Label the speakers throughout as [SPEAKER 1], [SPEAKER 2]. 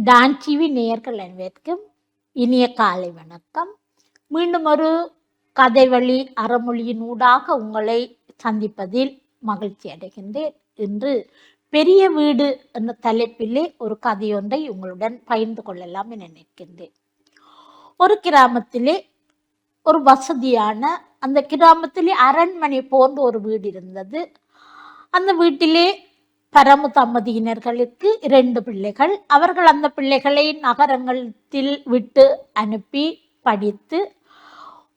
[SPEAKER 1] Don TV நேயர்கள் அனைவருக்கும் இனிய காலை வணக்கம். மீண்டும் ஒரு கதை வழி அறமொழியின் ஊடாக உங்களை சந்திப்பதில் மகிழ்ச்சி அடைகின்றேன். இன்று பெரிய வீடு என்ற தலைப்பிலே ஒரு கதையொன்றை உங்களுடன் பகிர்ந்து கொள்ளலாம் என நினைக்கின்றேன். ஒரு கிராமத்திலே ஒரு வசதியான அந்த கிராமத்திலே அரண்மனை போன்ற ஒரு வீடு இருந்தது. அந்த வீட்டிலே பரமு தம்பதியினர்களுக்கு 2 பிள்ளைகள். அவர்கள் அந்த பிள்ளைகளை நகரங்களில் விட்டு அனுப்பி படித்து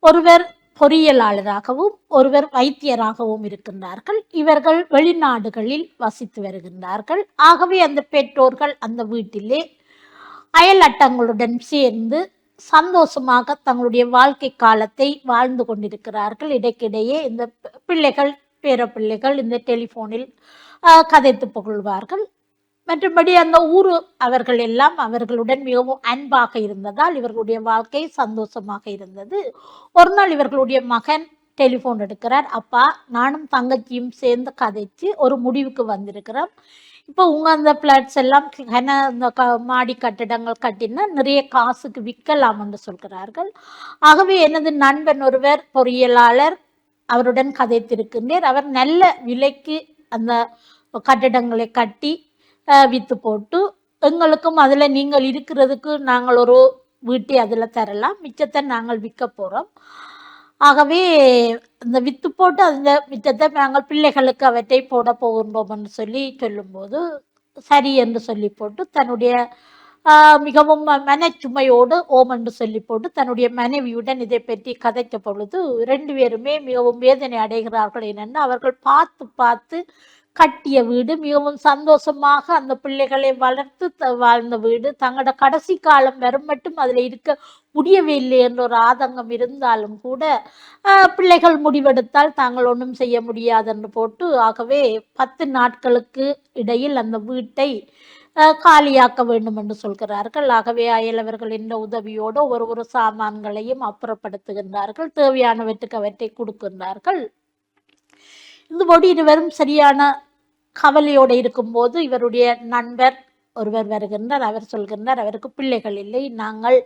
[SPEAKER 1] ஒருவர் பொறியியலாளராகவும் ஒருவர் வைத்தியராகவும் இருக்கின்றார்கள். இவர்கள் வெளிநாடுகளில் வசித்து வருகின்றார்கள். ஆகவே அந்த பெற்றோர்கள் அந்த வீட்டிலே அயல் அட்டங்களுடன் சேர்ந்து சந்தோஷமாக தங்களுடைய வாழ்க்கை காலத்தை வாழ்ந்து கொண்டிருக்கிறார்கள். இடைக்கிடையே இந்த பிள்ளைகள் பேரப்பிள்ளைகள் இந்த டெலிஃபோனில் கதைத்து புகழ்வார்கள். மற்றபடி அந்த ஊர் அவர்கள் எல்லாம் அவர்களுடன் மிகவும் அன்பாக இருந்ததால் இவர்களுடைய வாழ்க்கை சந்தோஷமாக இருந்தது. ஒரு நாள் இவர்களுடைய மகன் டெலிஃபோன் எடுக்கிறார். அப்பா, நானும் தங்கச்சியும் சேர்ந்து கதைச்சு ஒரு முடிவுக்கு வந்திருக்கிறோம். இப்போ அந்த பிளாட்ஸ் எல்லாம் இந்த மாடி கட்டிடங்கள் கட்டினா நிறைய காசுக்கு விற்கலாம் என்று சொல்கிறார்கள். ஆகவே எனது நண்பன் ஒருவர் பொறியியலாளர், அவருடன் கதைத்திருக்கின்றேன். அவர் நல்ல விலைக்கு அந்த கட்டிடங்களை கட்டி விற்று போட்டு எங்களுக்கும் அதில் நீங்கள் இருக்கிறதுக்கு நாங்கள் ஒரு வீட்டை அதில் தரலாம், மிச்சத்தை நாங்கள் விற்க போகிறோம். ஆகவே இந்த விற்று போட்டு அந்த மிச்சத்தை நாங்கள் பிள்ளைகளுக்கு அவற்றை போட போகின்றோம் என்று சொல்லும்போது சரி என்று சொல்லி போட்டு தன்னுடைய மிகவும் மனச்சுமையோடு ஓம் என்று சொல்லி போட்டு தன்னுடைய மனைவியுடன் இதை பற்றி கதைத்த பொழுது 2 பேருமே மிகவும் வேதனை அடைகிறார்கள். என்னென்னா, அவர்கள் பார்த்து பார்த்து கட்டிய வீடு, மிகவும் சந்தோஷமாக அந்த பிள்ளைகளை வளர்த்து வாழ்ந்த வீடு, தங்களோட கடைசி காலம் வரும் மட்டும் அதில் இருக்க முடியவே இல்லை என்ற ஒரு ஆதங்கம் இருந்தாலும் கூட பிள்ளைகள் முடிவெடுத்தால் தாங்கள் ஒன்றும் செய்ய முடியாது என்று போட்டு, ஆகவே 10 நாட்களுக்கு இடையில் அந்த வீட்டை காலியாக்க வேண்டும் என்று சொல்கிறார்கள். ஆகவே அயலவர்களின் உதவியோடு ஒரு சாமான்களையும் அப்புறப்படுத்துகின்றார்கள். தேவையானவற்றுக்கு அவற்றை கொடுக்கின்றார்கள். இதுபோடு இருவரும் சரியான கவலையோடு இருக்கும்போது இவருடைய நண்பர் ஒருவர் வருகின்றார். அவர் சொல்கின்றார், அவருக்கு பிள்ளைகள் இல்லை, நாங்கள்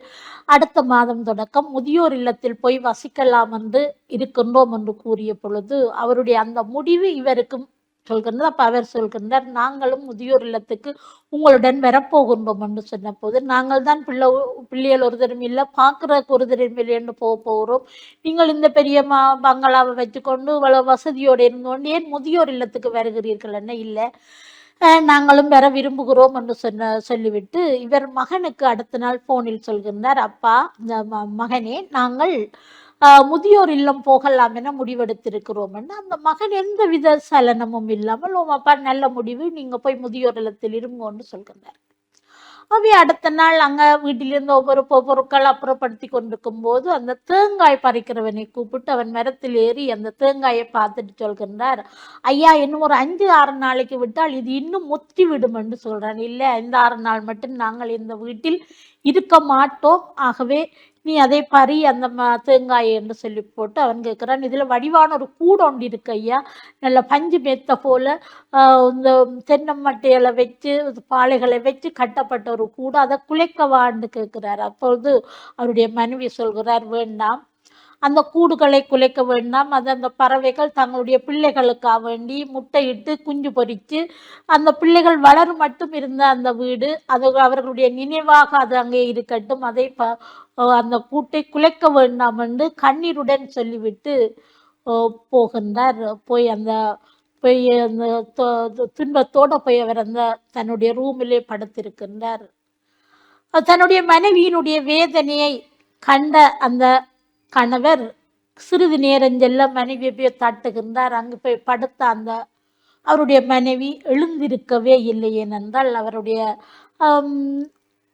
[SPEAKER 1] அடுத்த மாதம் தொடக்கம் முதியோர் இல்லத்தில் போய் வசிக்கலாம் என்று இருக்கின்றோம் என்று கூறிய பொழுது அவருடைய அந்த முடிவு இவருக்கும் சொல்கின்றார். அப்போ அவர் சொல்கின்றார், நாங்களும் முதியோர் இல்லத்துக்கு உங்களுடன் வரப்போகின்றோம் என்று சொன்ன போது, நாங்கள் தான் பிள்ளைகள் ஒருத்தரும் இல்லை, பார்க்குறதுக்கு ஒருத்தரும் இல்லைன்னு போகிறோம், நீங்கள் இந்த பெரிய பங்களாவை வச்சுக்கொண்டு இவ்வளவு வசதியோடு இருந்தோண்டு ஏன் முதியோர் இல்லத்துக்கு வருகிறீர்கள்? என்ன இல்லை, நாங்களும் வர விரும்புகிறோம் என்று சொல்லிவிட்டு இவர் மகனுக்கு அடுத்த நாள் போனில் சொல்கின்றார், அப்பா, இந்த மகனே, நாங்கள் முதியோர் இல்லம் போகலாம் என முடிவெடுத்திருக்கிறோம் என்று. அந்த மகன் எந்த வித சலனமும் இல்லாமல், அப்பா நல்ல முடிவு, நீங்க போய் முதியோர் இல்லத்தில் இருங்கன்னு சொல்கின்றார். அவை அடுத்த நாள் அங்க வீட்டிலிருந்து ஒவ்வொரு பொருட்கள் அப்புறப்படுத்தி கொண்டிருக்கும் போது அந்த தேங்காய் பறிக்கிறவனை கூப்பிட்டு அவன் மரத்தில் ஏறி அந்த தேங்காயை பார்த்துட்டு சொல்கின்றார், ஐயா, இன்னும் ஒரு 5-6 நாளைக்கு விட்டால் இது இன்னும் முத்தி விடும் என்று சொல்றான். இல்லை, 5-6 நாள் மட்டும் நாங்கள் இந்த வீட்டில் இருக்க மாட்டோம், ஆகவே நீ அதை பறி அந்த தேங்காயை என்று சொல்லி போட்டு அவன் கேட்குறான், இதில் வடிவான ஒரு கூடு ஒன்று இருக்கு ஐயா, நல்ல பஞ்சு மெத்த போல இந்த தென்னம்மட்டைகளை வச்சு பாலைகளை வச்சு கட்டப்பட்ட ஒரு கூடு, அதை குலைக்கவான்னு கேட்குறார். அப்பொழுது அவருடைய மனைவி சொல்கிறார், வேண்டாம், அந்த கூடுகளை குலைக்க வேண்டாம், அது அந்த பறவைகள் தங்களுடைய பிள்ளைகளுக்காக வேண்டி முட்டையிட்டு குஞ்சு பொறித்து அந்த பிள்ளைகள் வளரும் மட்டும் இருந்த அந்த வீடு, அது அவர்களுடைய நினைவாக அது அங்கே இருக்கட்டும், அதை அந்த கூட்டை குலைக்க வேண்டாம் என்று கண்ணீருடன் சொல்லிவிட்டு போகின்றார். போய் அந்த துன்பத்தோடு போய் அவர் அந்த தன்னுடைய ரூமிலே படுத்திருக்கின்றார். தன்னுடைய மனைவியினுடைய வேதனையை கண்ட அந்த கணவர் சிறிது நேரஞ்செல்ல மனைவியை போய் தட்டுகின்றார். அங்கு போய் படுத்த அந்த அவருடைய மனைவி எழுந்திருக்கவே இல்லை. ஏனென்றால் அவருடைய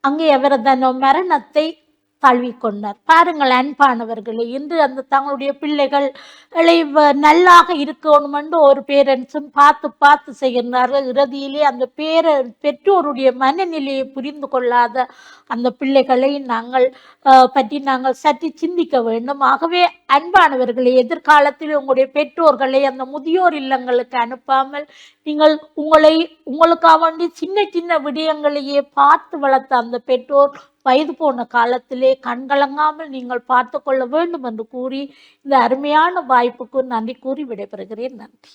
[SPEAKER 1] அங்கே அவர் தன் மரணத்தை தழுவிக்கொண்டார். பாருங்கள் அன்பானவர்களே, இன்று அந்த தங்களுடைய பிள்ளைகள் நல்லாக இருக்கணும் என்று ஒரு பேரண்ட்ஸும் பார்த்து பார்த்து செய்கின்றார்கள். இறுதியிலே அந்த பெற்றோருடைய மனநிலையை புரிந்து கொள்ளாத அந்த பிள்ளைகளை பற்றி நாங்கள் சற்று சிந்திக்க வேண்டும். ஆகவே அன்பானவர்களே, எதிர்காலத்தில் உங்களுடைய பெற்றோர்களை அந்த முதியோர் இல்லங்களுக்கு அனுப்பாமல் நீங்கள் உங்களுக்காக வேண்டி சின்ன சின்ன விடயங்களையே பார்த்து வளர்த்த அந்த பெற்றோர் வயது போன காலத்திலே கண்கலங்காமல் நீங்கள் பார்த்து கொள்ள வேண்டும் என்று கூறி இந்த அருமையான வாய்ப்புக்கு நன்றி கூறி விடைபெறுகிறேன். நன்றி.